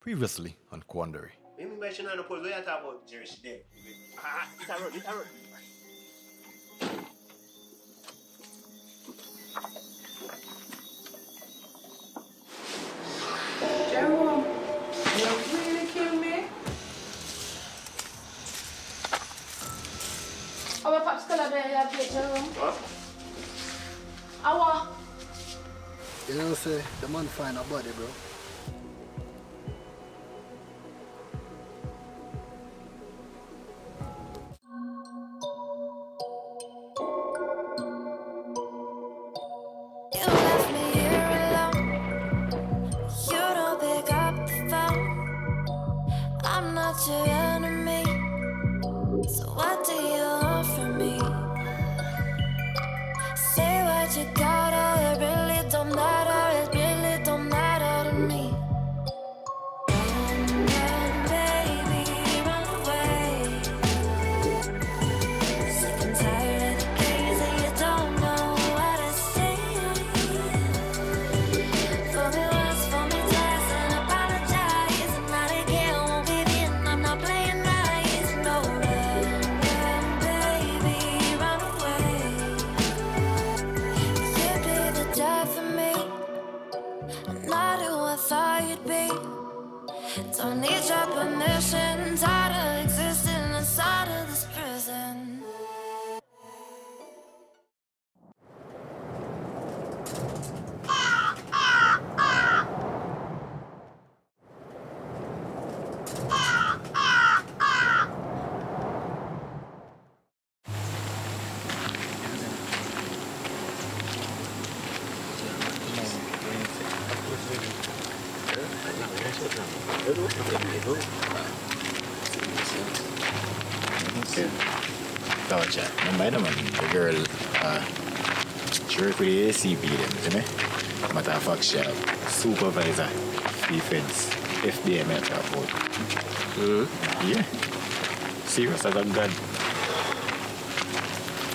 Previously on Quandary. Maybe mention on the post, we are talking about Jerry Shidem. It's a road. Jerome, you really kill me? Our pop's color there, you have here, Jerome. What? Our. You know, say, the man find a body, bro. You left me here alone. You don't pick up the phone. I'm not your enemy. So what do you want from me? Say what you gotta, it really don't matter. It really don't matter to me. Run, baby, run away. Sick and tired of the games and you don't know what to say. For me once, for me twice, and apologize. And not again, won't give in. I'm not playing nice. No, run, baby, run away. You'd be the death for me. I'm not who I thought you'd be. Don't need your permission. Tired of existing inside of this prison. Gotcha. Remember the girl, she work with the ACP them, see me? Matter of fact, she have supervisor, defense, FBM at that board. Yeah. Serious as a god.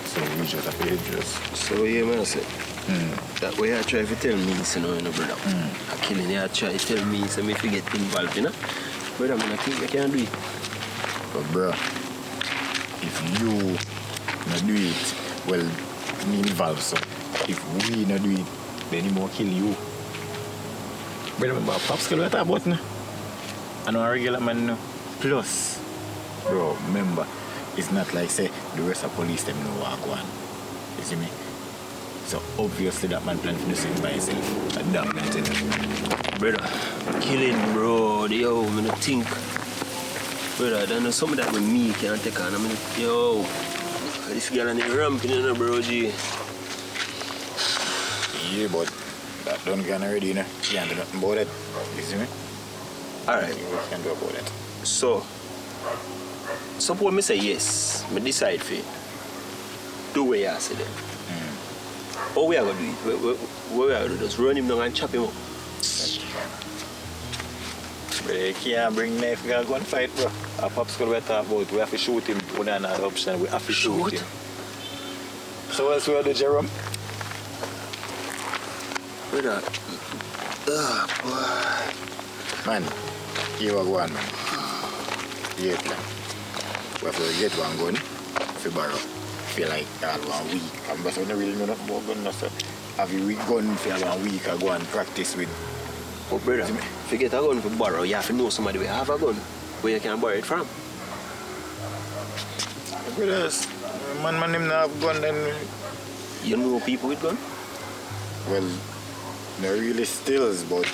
So we just have to address. So, yeah, man, I say, that way I try to tell me, you know, brother. I killing you, I try to tell me, so me forget involved, you know? Brother, man, I think I can do it. But bro, if you not do it, well, me involved, so if we not do it, then he more kill you. But remember, Pops kill what about now? I know a regular man now. Plus, bro, remember, it's not like say the rest of police them know what go on. You see me? So obviously that man plan to do something by himself. And damn it. Brother, killing, bro, yo, I don't think. Brother, I know some of that with me can take on. I mean, yo, this girl on the ramp, you know, bro, G. Yeah, but that done gone already, you know. You can't do nothing about it. You see me? Alright. You can't do about it. So, suppose me say yes, me decide for it. Do what you say then. How we are going to do it? What we are going to do? Just run him down and chop him up. But you can't bring knife, you go and fight, bro. Our Pops going to talk about, we have to shoot him. We don't have another option, we have to shoot him. So what else we have to do, Jerome? Brother, Man, you are one, man. Yeah, plan. We have to get one gun, if you borrow. Feel like all 1 week. I'm just not really know nothing about gun, so have you gun for 1 week I go and practice with. oh brother, if you get a gun for borrow, you have to know somebody will have a gun where you can borrow it from. Brothers, man him not have gun then. You know people with gun? Well, not really stills, but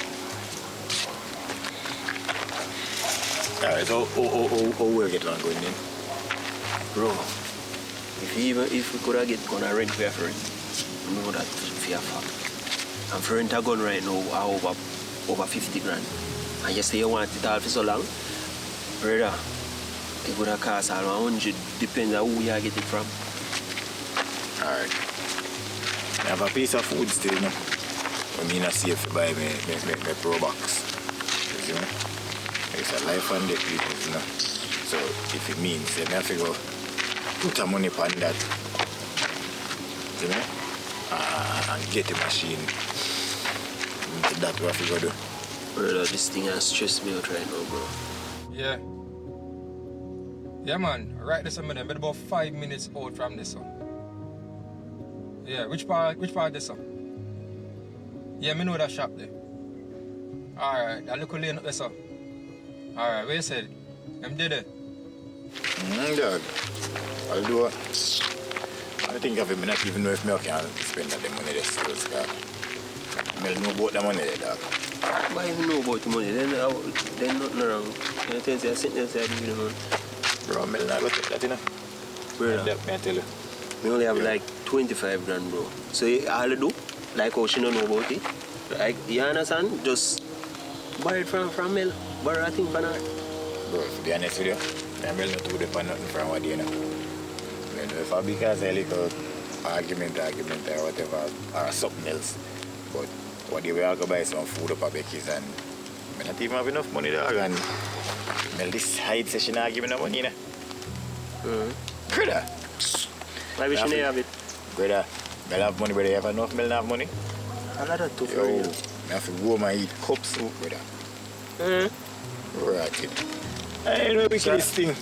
alright, so we'll get one going then. Bro, if we could have get gun and rent for it, you know that for a fact. And for rent a gun right now are over 50 grand. And you say you want it all for so long, brother, it would have cost all 100, depends on who you get it from. Alright. I have a piece of food still, you know. I mean, I save to buy my pro box. You know? It's a life and death business, you know. So if it means, then I have to go put a money on that. You know? And get a machine. That's what we go do. Brother, this thing has stressed me out right now, bro. Yeah. Yeah, man. Right this minute. I'm about 5 minutes out from this one. Yeah, which part this one? Yeah, me know that shop there. Alright, that little lane up there, sir. Alright, where you said? I'm dead. Dog. I'll do it. I think of him, not even know if I can spend that money there still, because I know about the money there, dog. Why you know about the money? Then nothing wrong. You tell me I sit there and say I give you the money. Bro, I'm not going to take that, you know. Brother, That, I tell you. we only have like 25 grand, bro. So all you do, like how she don't know about it, like, you understand? Just buy it from Mel. Borrow a thing from her. Bro, to be honest with you, I'm really not too depend nothing from what you know. I know if I because I like a argument or whatever, or something else. But what do we all go buy some food up at Becky's and I not even have enough money, dog, and Mel decide say she not give me no money, you know. Brother. Why we shouldn't have it? Brother, Mel have money, brother. You have enough Mel not have money? A lot of tough Yo, for you. I have to go home and eat cup soup, brother. Right, kid. I know we kill this thing.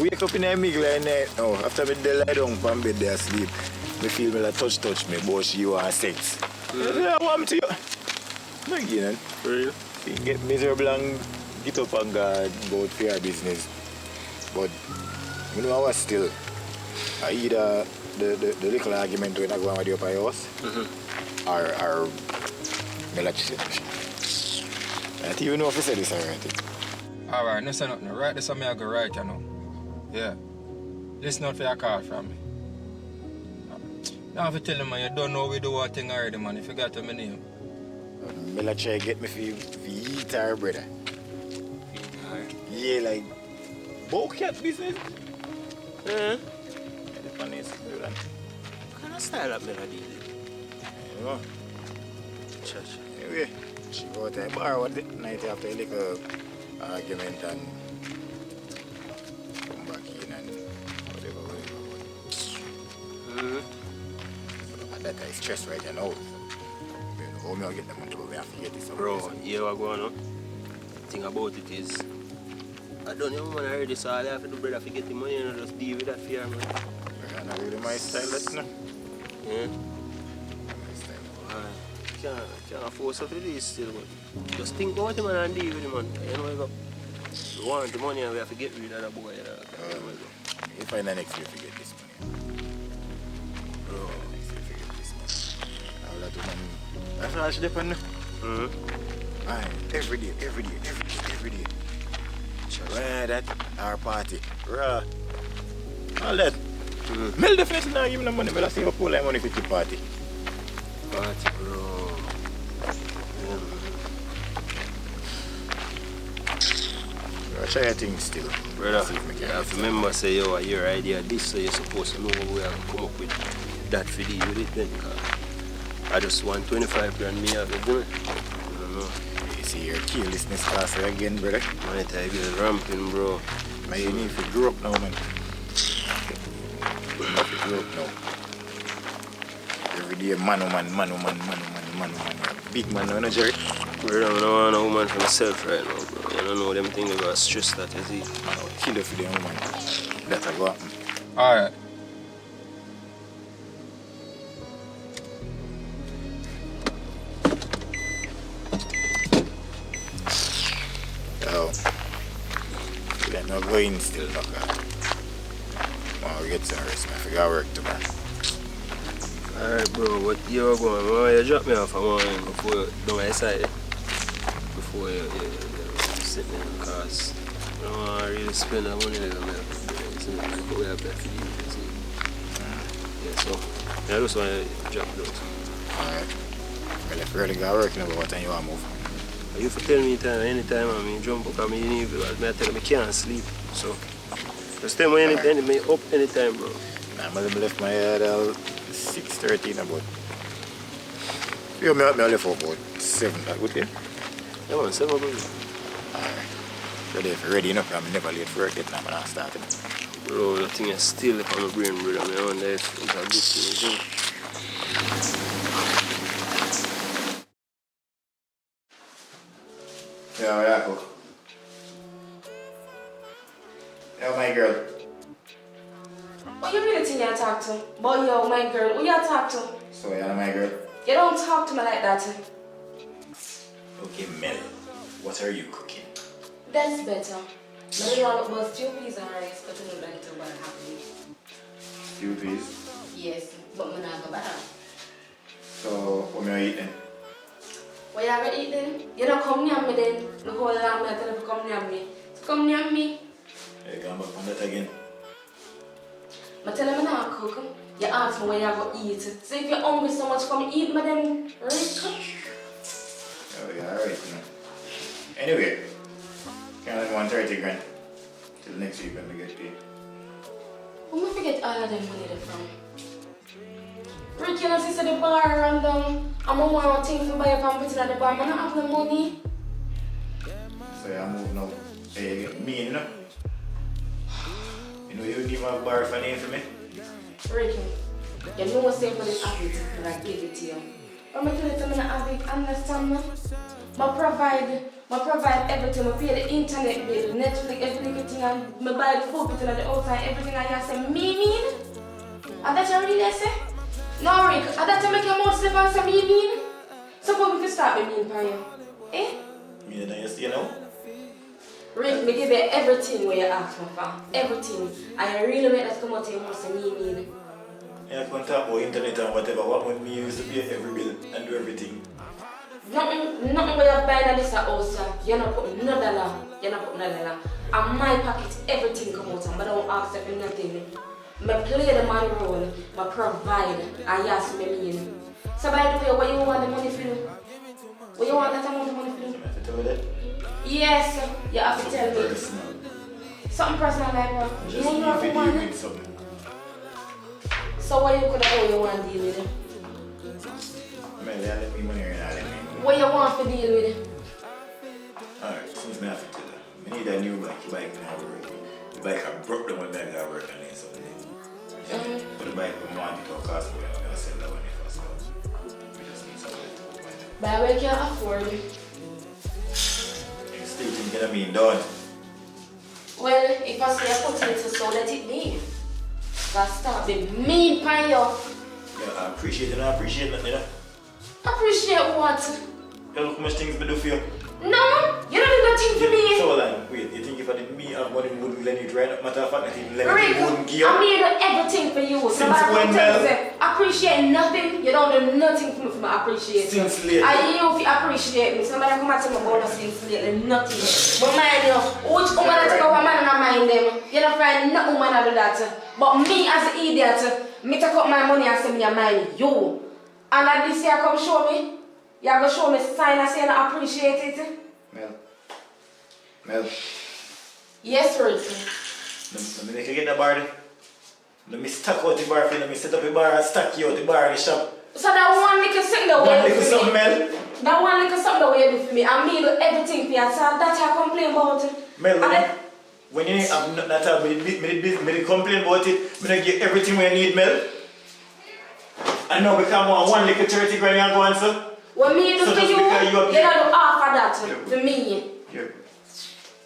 Wake up in the middle of the night now. After me lie down from bed there sleep, me feel me like touch me, but she want sex. I want to you. No again. For real? You get miserable and get up and go for your business. But you know I was still. I either the little argument when I go with you up at your house, or me like you say. I think you know if you say this already. Alright, no say nothing. Right this one I go right, you know. Yeah. Listen out for your call from me. Now if you tell him man, you don't know we do one thing already, man. If you got to my name. Me like try get me for eat her, brother. Yeah, like cat business. Yeah. The funniest thing, man. What kind of style that melody? You know. Church. Anyway, she go to a bar one night after a little argument and come back in and whatever. And that I stress right now. How me I get the money, but we have to get this. Bro, you are going on. The thing about it is, I don't know when I heard this, all I have to do, brother, to get the money and just deal with that fear, man. That's not really my style, that's no. Yeah? My style. Can't force us to do this still, but just think about him and deal with him, man. You know, we go. We want the money and we have to get rid of that boy. You find the next year to get this money. Bro. Next year to get this money. All that money. That's how I should depend. Aye, every day. Right, that our party. Right. All that. Mel definitely not give me the money, but I see how pull that money for the party. Party, bro. I try your things still. Brother, See if me you can have to remember, say, yo, your idea this, so you're supposed to know what we have to come up with that for deal with it then. I just want 25 grand me have to do it. I don't know. You see your carelessness class again, brother. My time is ramping, bro. Man, you need to grow up now, man. You need to grow up now. Every day, man. Big man, no jerk. Brother, I don't want a woman for myself right now, bro. You don't know them things about stress that you see. I'll kill you for them woman. That'll go happen. Alright. Yo. Let me go in still, no, I'll get some rest, man. I forgot work tomorrow. Alright, bro, but you're going, man. You drop me off a morning before you do my side. Before you sit there, because I don't want to really spend that money that I have. It's not like we have that for you, you see. Yeah, so, I just want to drop those. Alright. Well, if you really got work now, what time you want to move? You have to tell me anytime I mean jump up, I mean, I tell me I can't sleep. So, just tell me anytime, me up anytime, bro. Nah, I left my head at 6:30 about. You me left for about 7, that good, yeah? Yeah, man, 7 bro. Alright. Ready if you're ready enough, I'm never late for work yet, now I'm not starting. Bro, the thing is still up on my brain, brother. I wonder if it's a good thing, you know? Yeah, yeah, cook. Yeah, my girl. What you really think you talk to? Boy, yo, my girl, who you talk to? So, yeah, my girl. You don't talk to me like that. Okay, Mel, what are you cooking? That's better. Maybe one of us 2 peas and rice, but you don't like to buy happy. Stew peas. Yes, but I'm not going to buy. So, what are you eating? What you gonna eat then? You don't come near me then. The whole time I tell you to come near me. So come near me. Hey, come back on that again. I tell you not cook. You ask me where you go eat. So if you're hungry so much, come eat me then. Right? Oh, yeah, alright, man. Anyway, can I 130 grand till next week when we get paid? Who me forget all of them money there from? Rick, you know, see the bar around them. I'm a one thing to buy a pamphlet at the bar. I don't have the money. So, yeah, I move now. Hey, you get me, you know? You know, you would give my bar for name for me? Rick, you know what's safe for this habit, but I gave it to you. But I tell you something, I understand me? I provide everything. I pay the internet bill, Netflix, everything, and I buy the food and the outside, everything. And you say, me mean? And that's what you really say? No, Rick, and that's what make your mouth slip and say, me mean? Suppose we start being mean for you. Eh? Me and you see now? Rick, me give you everything where you ask me for. Everything. And you really make that come out of your mouth say, me mean? Yeah, I can talk about internet and whatever. What would me used to pay every bill and do everything? Nothing where you're buying at this house, you're not putting no dollar. You're not putting no dollar. And my pocket, everything come out and I don't ask for nothing. I play the man role, I provide, and yes, me mean. So by the way, what you want the money for? What you want that amount of money for? You have to tell me that? Yes, you have to tell me. Personal. Something personal like what? Just You know leave what it with something. So what you could have you want to deal with it? Man, they let me money or not let me money. What you want to deal with it? Alright, since I have to tell you, I need a new bike. The bike not work. The bike I broke the one bike that work and then something. But the bike we want it to cost me, I'm gonna sell that one if I sell. We just need something. But I can't afford it. You still thinking of me done? Well, if I say I put it so let it be. But stop being mean by you. Yeah, I appreciate it, I appreciate nothing, you know? Appreciate what? You look how much things we do for you. No, you don't do nothing for me. So like, wait, you think if I did me have money, we wouldn't let it right? Matter of fact, I think let Rick, it wouldn't give. I made everything for you. Since Somebody when, tell Mel? you, say, appreciate nothing. You don't do nothing for me for my appreciate. Since lately. I you if you appreciate me. Somebody come and tell me about since lately, nothing. But mind you, which woman I take up a man and I mind them. You don't find no woman I do that. But me as an idiot, me take up my money and say me I mind you. And at this year come show me. You are going to show me sign and say I appreciate it. Mel. Yes, Rick. Let me make you get the bar then. Let me stack out the bar for you. Let me set up the bar and stack you out the bar in the shop. So that one little thing the way One you do little for something, me. Mel. That one little something the way you do for me. And me do everything for you. So that's how I complain about it. Mel, when you have nothing at all, me complain about it. Me don't give everything when you need, Mel. I know because I want one little 30 grand you go on, sir. What me do So for just you, because you you don't do half of that for me.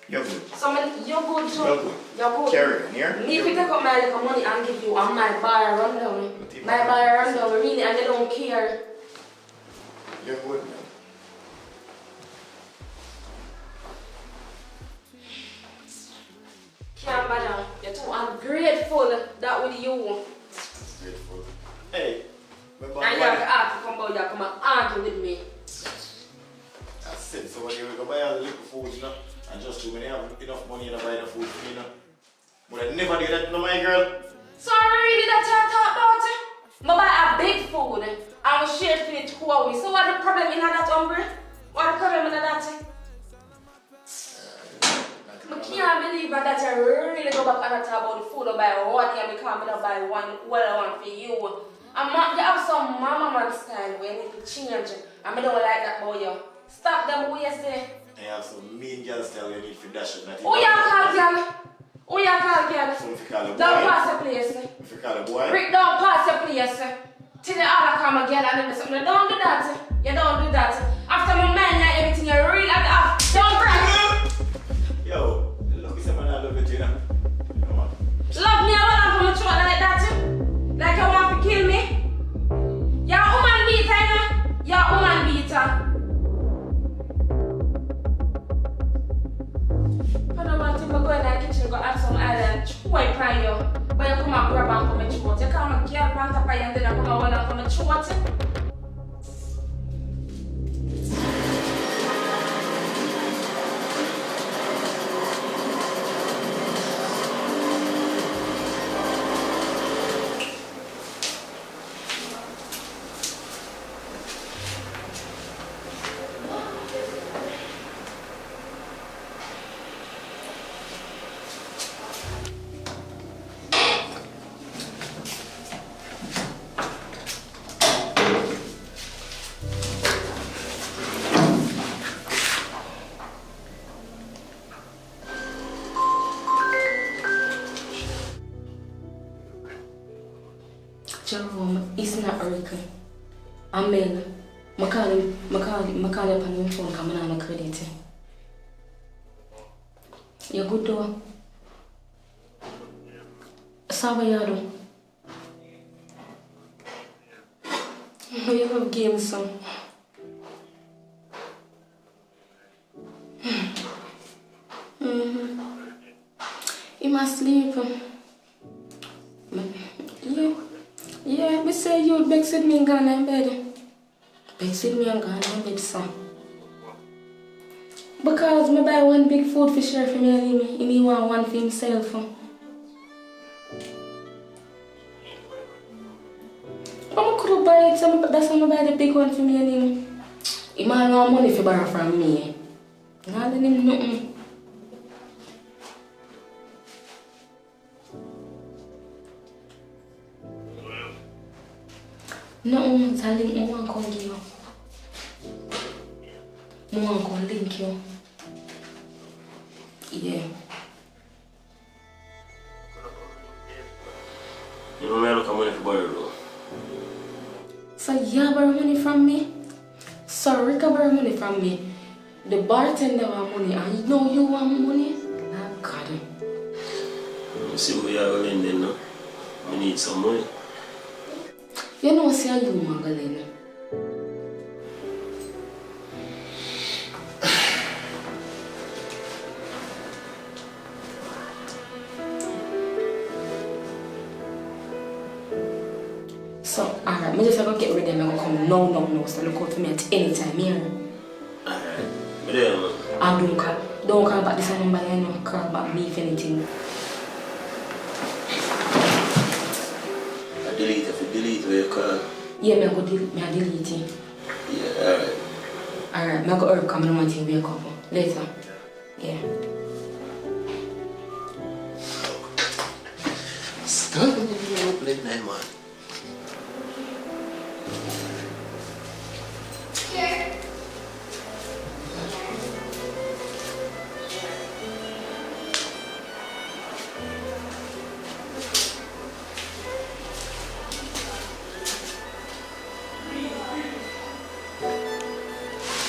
You're good. So you're good too. You're good. You're good. Carry on here. Me if you take up my little money and give you and my buyer run down. My buyer run down really and they don't care. You're good, man. Can't bother. You're too ungrateful that with you. Grateful. Hey. And you have to ask to come out, you come and argue with me. That's it. So when you go buy all the little food, you know, and just to when you have enough money to buy the food for me, you know. But I never do that to my girl. So really that you talk about it? I buy a big food and I share it with 2 hours. So what the problem in that hungry? What the problem in that? I can't believe that you really go back and talk about the food or buy one and because I don't buy one for you. You have some mama man style where you need to change and I don't like that boy. Stop them ways there. I have some mean girl style you need for dash up. Who you call girl? Who you call girl? So if you call a boy. Don't pass the place. If you call a boy. Rick, don't pass the place. Till the other come again and then something. Don't do that. You don't do that. After my man and everything you really have to have. Don't island, try pan you. But you come and grab and come and throat. You can't make girl pan top of you and then you come and hold and come and throat. Jerome, it's not Erica. I'm Mel. I call him on him phone because I don't have credit. You good though? So what you do? You have games son. He must sleep. Yeah, me say you would beg me and gone in bed. Beg me and gone in bed, son. Because me buy one big food for share for me and him. He want one for himself. I could buy it, so that's why I buy the big one for me and him. He might want money for borrow from me. Not let him nothing. No, darling, I want to come give you. I want to come link you. Yeah. You know me, I look at money for borrow though. So you borrow money from me? So Rika borrow money from me. The bartender want money and you know you want money? Oh God. You see where you are going then, no? I need some money. You know say you Magdalena. So, alright, I just have to get ready and I'm going to come no. So look out for me at any time here. Alright. But then, And don't call back this number, you know, call back me if anything. delete where you call. Yeah, I go delete it. Yeah, alright. Alright, I go early come and want to wake up later. Yeah. Stop me up late night, man.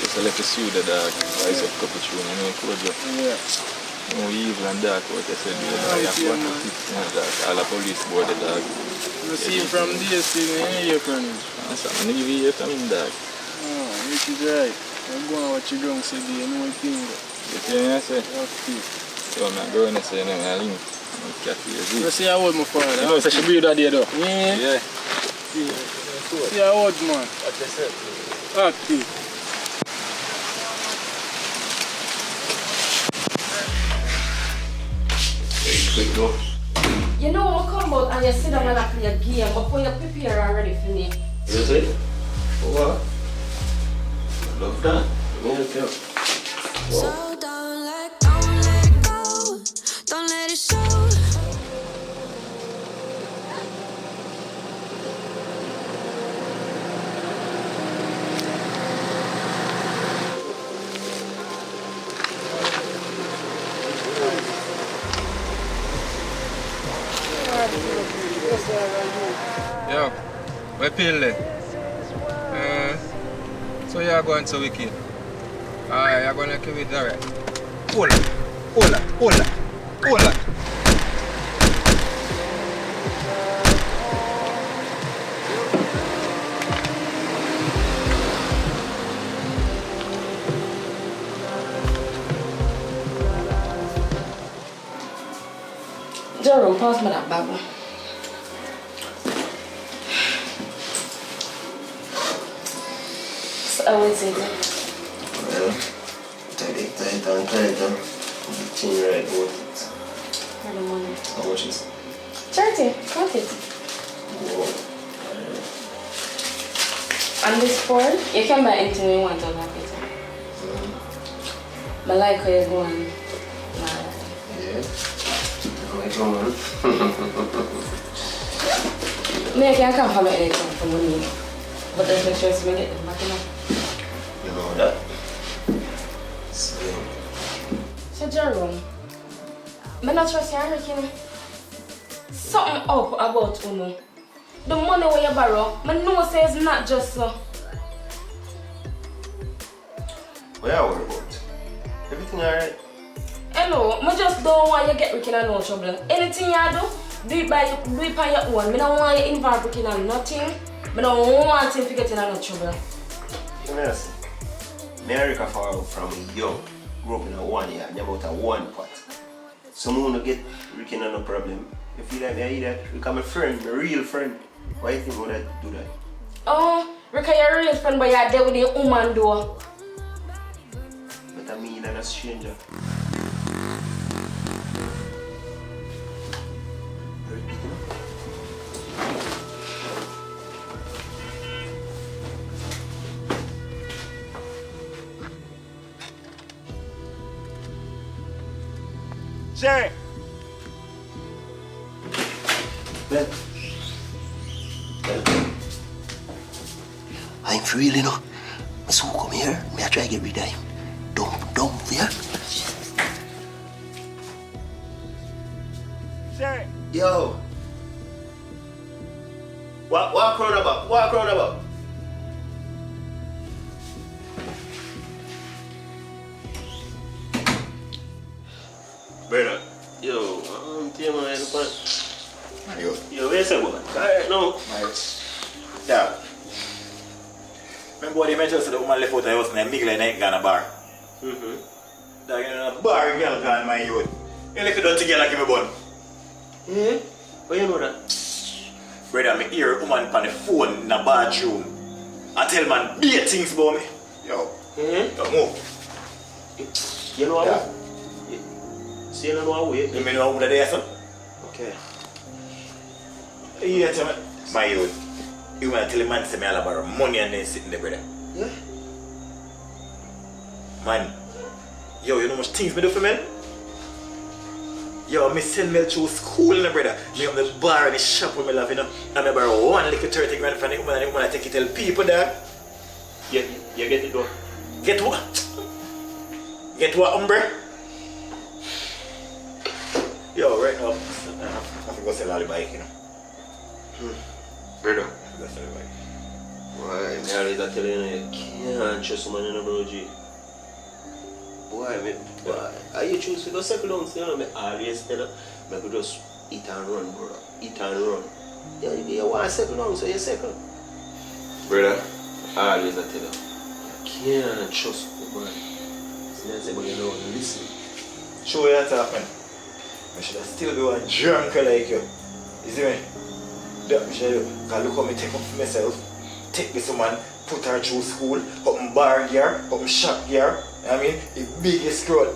So let us see the dog rise up couple tune, you know, Kojo. Yeah. No evil and dark what they said, you know, you have to all the police board the dog. You see him from this thing, you hear from him. That's something you hear from him, dog. Oh, which is right. I'm going to watch you drunk say, you know what thing. You see what I say? Okay. So I'm not going to say, no, I link. You see how old my father? You know, so she breathe that day though? Yeah. Yeah. See how old man? What you say? Okay. Quick though. You know what come out and you sit down and play a game before you prepare already for me. Is it? For what? I love that. Yeah. So don't let it go. Don't let it show. Yo, we peel then. So you're going to wicked. Alright, you're going to kill it, alright. Hold on. Jerome, pass me that bag. So, I will say that. Well, tight and the thing right about it. For the money. How much is it? 30, cut it. Whoa. And this phone, you can buy anything you want on that pizza. I like how you're going. Yeah. Come on. Me, I can't have anything for money. But just make sure we get them back enough. You know that? So Jerome, I not trust you, Hurricane. Something up about Uno. The money where you borrow, I know say it's not just so. what are you worried about? Everything alright? Hello, I just don't want you to get Ricky in no trouble. Anything you do it by your own. I don't want you involved Ricky in nothing. I don't want him to get in no trouble. You know what? Me and Rick are from young. Grew up in a 1 year, and about a 1 pot. So I want to get Rick in no problem. You feel like me, I eat that? Rick, my friend, my real friend. Why do you think I would do that? Oh, Ricky, you're a real friend, but you're there with the woman though. But I mean, I'm a stranger. Sherry! Well, I'm for real, you know. So come here, may I try to get rid of him. Dumb, yeah? Sherry! Yo! Walk round about. Brother, yo, tell me man, yo, where's that woman? Alright, no. Yeah. Remember what you mentioned, so the woman left out of the house and then Miguel and I ain't gone a bar. Dog, you know, a bar girl gone my youth. You look at together give me bun. How you know that? Brother, me hear a woman on the phone in the bathroom and tell man big things about me. Yo, yo, move. You know Yeah. how? See, you know how we? You know who that is, son? Okay. Yeah, tell me. My youth. You want to tell a man to say me all about money and then sitting there, brother. Yeah. Man, yo, you know how much things me do for men? Yo, me send me through school, you know, brother. Me have the bar and the shop with me love, you know. And me borrow 1 little 30 grand from the woman and the woman I take it tell people that. You get it though. Get what? Get what, hombre? Yo, right now, I have to go sell all the bike, you know. Brother. I have to go sell the bike. Why? Me always tell you, you can't trust someone in a bro G. Why? Are you choose to go settle down? You know, me always tell you, me could just eat and run, brother. Eat and run. You want to settle down, so you settle. Brother, I always tell you, you can't trust the man. So I say, but you know, listen. Show you that happen. I should still be one drunk like you. You see me? That me should do. Because look how me take up for myself. Take this woman, put her through school, up in bar here, up in shop here. I mean, the biggest crowd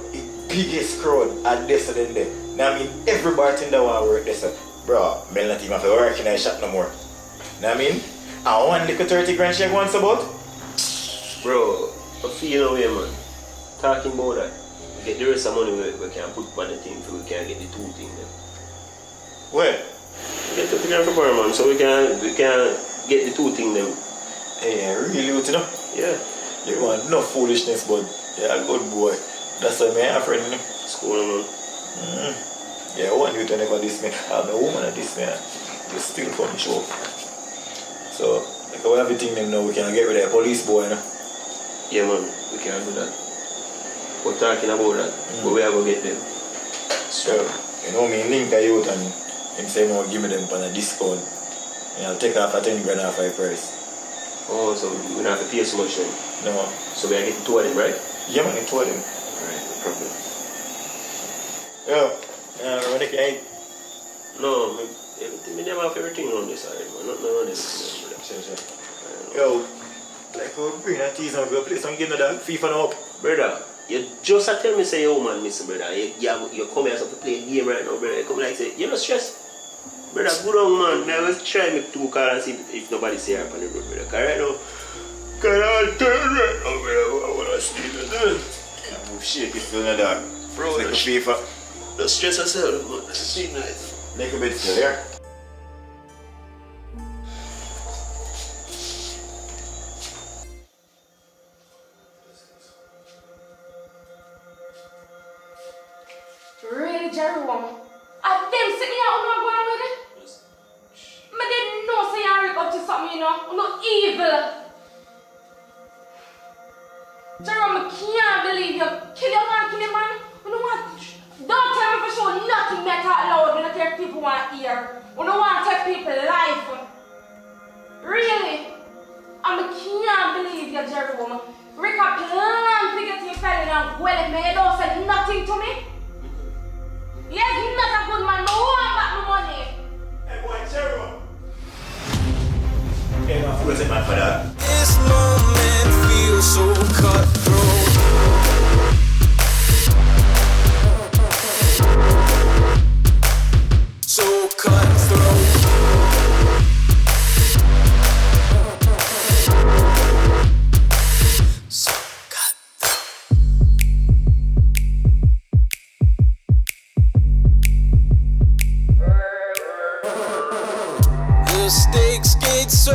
at this and there. Now I mean, every bartender want to work this. Bro, me not even have to work in a shop no more. Now I mean, I want little 30 grand she wants about. Bro, I feel no way, man. Talking about that. Get the rest of money we can put on the thing so we can get the 2 things then. Where? Get the thing for bar, man, so we can get the 2 things then. Hey, really, you know? Yeah. You want no foolishness, but you're a good boy. That's why I'm a friend, you know? School, man. Yeah, one you to never diss me. I'm a woman at this man. You still from the show. So, like how everything them now, we can get rid of the police boy, you know? Yeah, man, we can do that. We're talking about that, but we are going to get them. So, you know me, link a youth and him say no, give me them for a discount. And I'll take off a 10 grand off my price. Oh, so we don't have to pay so much then? No. So we are getting 2 of them, right? Yeah, man, I told him. Alright, no problem. Yo, when I can eat. No, me never have everything on this side, man. Not on this. Yo, like bring that cheese and go play some game of that FIFA now. Brother, you just tell me say, yo man, Mr. Brother, you come here to play a game right now, brother. You come like say, you're not stressed. Brother, good on man. Now let's try make 2 calls and see if nobody see her on the road, brother. Cause right now, can't turn right now, brother. I wanna sleep, man. Move shake if you're not done. Bro, like a FIFA. don't stress yourself, man. That's sleep night. Make a bit still, yeah? Really, Jerry woman? I them sit me out and going with it? I didn't know say you up to something, you know. No evil. Jerome, I can't believe you kill your man. You know what? Don't tell me for sure nothing that out loud when I tell people want to hear. You don't want to take people life. Really? I can't believe you, Jerry woman. Rick a plan to get you fell and well me, you don't say nothing to me. Yes, not a good man, no one back my money. Hey boy, Jerry. Hey, my fool's man for that. This moment feels so cutthroat. So cutthroat. So cutthroat. The stakes get so